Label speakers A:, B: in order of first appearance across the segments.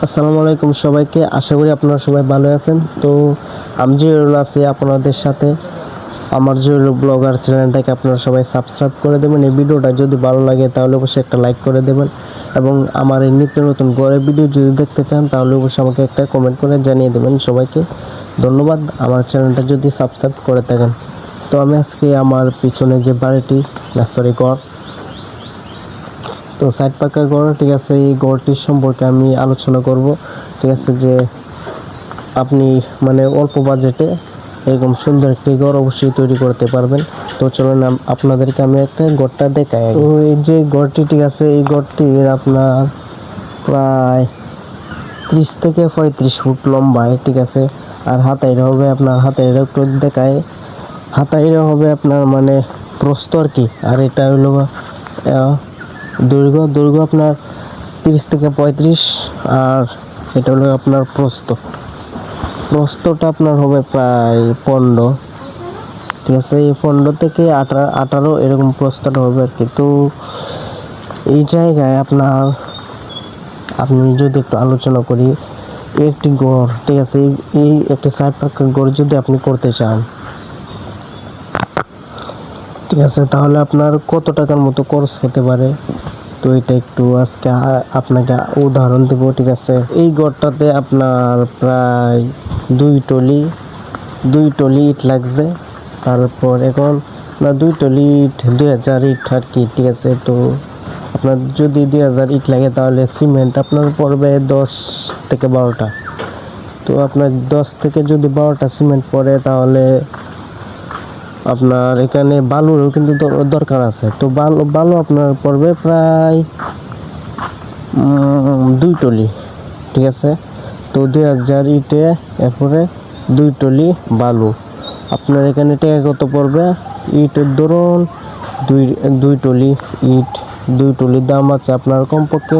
A: আসসালামু আলাইকুম সবাইকে। আশা করি আপনারা সবাই ভালো আছেন। তো আমি জিরুল আছি আপনাদের সাথে। আমার জিরুল ব্লগার চ্যানেলটাকে আপনারা সবাই সাবস্ক্রাইব করে দেবেন। এই ভিডিওটা যদি ভালো লাগে তাহলে অবশ্যই একটা লাইক করে দেবেন, এবং আমার এই নিত্য নতুন ঘরের ভিডিও যদি দেখতে চান তাহলে অবশ্যই আমাকে একটা কমেন্ট করে জানিয়ে দেবেন। সবাইকে ধন্যবাদ আমার চ্যানেলটা যদি সাবস্ক্রাইব করে থাকেন। তো আমি আজকে আমার পিছনে যে বাড়িটি ঘর, তো সাইড পাকা ঘর, ঠিক আছে, এই ঘরটির সম্পর্কে আমি আলোচনা করব। ঠিক আছে, যে আপনি মানে অল্প বাজেটে এরকম সুন্দর একটি ঘর অবশ্যই তৈরি করতে পারবেন। তো চলুন আপনাদেরকে আমি একটা ঘরটা দেখাই। তো এই যে ঘরটি, ঠিক আছে, এই ঘরটির আপনার প্রায় 30 থেকে 35 ফুট লম্বায়, ঠিক আছে। আর হাতাইরা হবে আপনার, হাতাইরা একটু দেখায়, হাতাইরা হবে আপনার মানে প্রস্থ আর কি। আর এটা হলো দৈর্ঘ্য আপনার 30 থেকে 35, আর এটা হলো আপনার প্রস্থটা আপনার হবে প্রায় 15, ঠিক আছে। এই 15 থেকে 18 এরকম প্রস্থটা হবে আর কি। তো এই জায়গায় আপনি যদি একটু আলোচনা করি, একটি ঘর, ঠিক আছে, এই একটি সাইড পাকা ঘর যদি আপনি করতে চান, ঠিক আছে, তাহলে আপনার কত টাকার মতো খরচ হতে পারে। তো এটা একটু আজকে আপনাকে উদাহরণ দেব, ঠিক আছে। এই ঘরটাতে আপনার প্রায় 2 টলি ইট লাগছে। তারপর এখন আপনার 2 টলি ইট 2000 ইট আর কি, ঠিক আছে। তো আপনার যদি 2000 ইট লাগে তাহলে সিমেন্ট আপনার পড়বে 10 থেকে 12টা। তো আপনার 10 থেকে যদি 12টা সিমেন্ট পড়ে তাহলে আপনার এখানে বালুরও কিন্তু দরকার আছে। তো বালু আপনার পড়বে প্রায় 2 টলি, ঠিক আছে। তো 2000 ইটে এরপরে 2 টলি বালু, আপনার এখানে টাকা কত পড়বে। ইটের ধরুন 2 টলি ইট, 2 টলির দাম আছে আপনার কমপক্ষে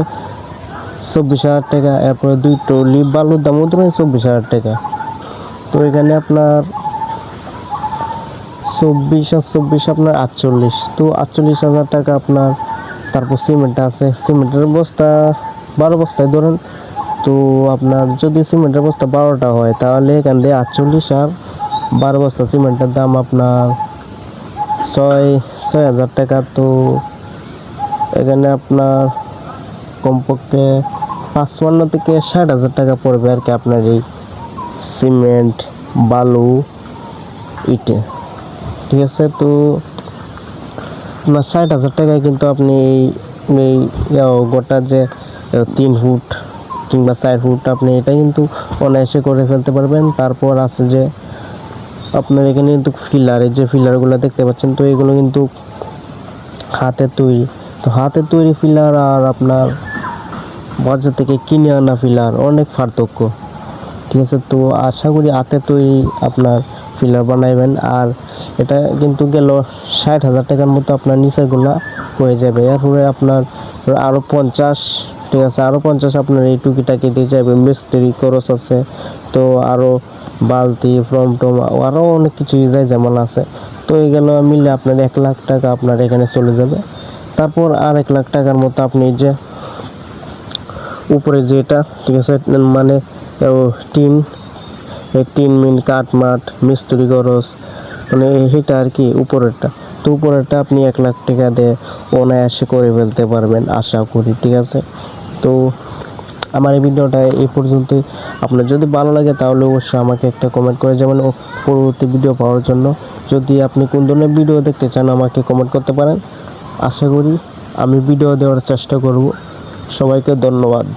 A: 24,000 টাকা। এরপরে 2 টলি বালুর দামও ধরুন 24,000 টাকা। তো এখানে আপনার 24 আর 24 আপনার 48, তো 48,000 টাকা আপনার। তারপর সিমেন্ট আছে, সিমেন্টের বস্তা 12 বস্তায় ধরেন। তো আপনার যদি সিমেন্টের বস্তা 12টা হয় তাহলে এখান দিয়ে 48 আর 12 বস্তা সিমেন্টের দাম আপনার 6,000 টাকা। তো এখানে আপনার কমপক্ষে 55 থেকে 60,000 টাকা পড়বে আর কি আপনার এই সিমেন্ট বালু ইটে, ঠিক আছে। তো আপনার 60,000 টাকায় কিন্তু আপনি এই গোটা যে 3 ফুট কিংবা 4 ফুট আপনি এটা কিন্তু অনায়াসে করে ফেলতে পারবেন। তারপর আছে যে আপনার এখানে কিন্তু এই যে ফিলারগুলো দেখতে পাচ্ছেন, তো এগুলো কিন্তু হাতের তৈরি। তো হাতের তৈরি ফিলার আর আপনার বাজার থেকে কিনে আনা ফিলার অনেক পার্থক্য, ঠিক আছে। তো আশা করি হাতে তৈরি আপনার ফিলার বানাইবেন। আর এটা কিন্তু গেল 60,000 টাকার মতো আপনার নিচেগুলা হয়ে যাবে। এরপরে আপনার আরও 50, ঠিক আছে, আরও 50 আপনার এই টুকিটাকি দিয়ে যাবে, মিস্ত্রি খরচ আছে। তো আরও বালতি ফ্রম টম আরও অনেক কিছু যেমন আছে। তো এইগুলো মিলে আপনার 1 লাখ টাকা আপনার এখানে চলে যাবে। তারপর আর 1 লাখ টাকার মতো আপনি যে উপরে যেটা, ঠিক আছে, মানে টিন মিন কাঠ মাঠ মিস্ত্রি খরচ মানে এটা আর কি উপরেরটা। তো উপরেরটা আপনি 1 লাখ টাকা দিয়ে অনায়াসে করে ফেলতে পারবেন আশা করি, ঠিক আছে। তো আমার এই ভিডিওটা এই পর্যন্তই। আপনার যদি ভালো লাগে তাহলে অবশ্যই আমাকে একটা কমেন্ট করে যাবেন পরবর্তী ভিডিও পাওয়ার জন্য। যদি আপনি কোন ধরনের ভিডিও দেখতে চান আমাকে কমেন্ট করতে পারেন। আশা করি আমি ভিডিও দেওয়ার চেষ্টা করব। সবাইকে ধন্যবাদ।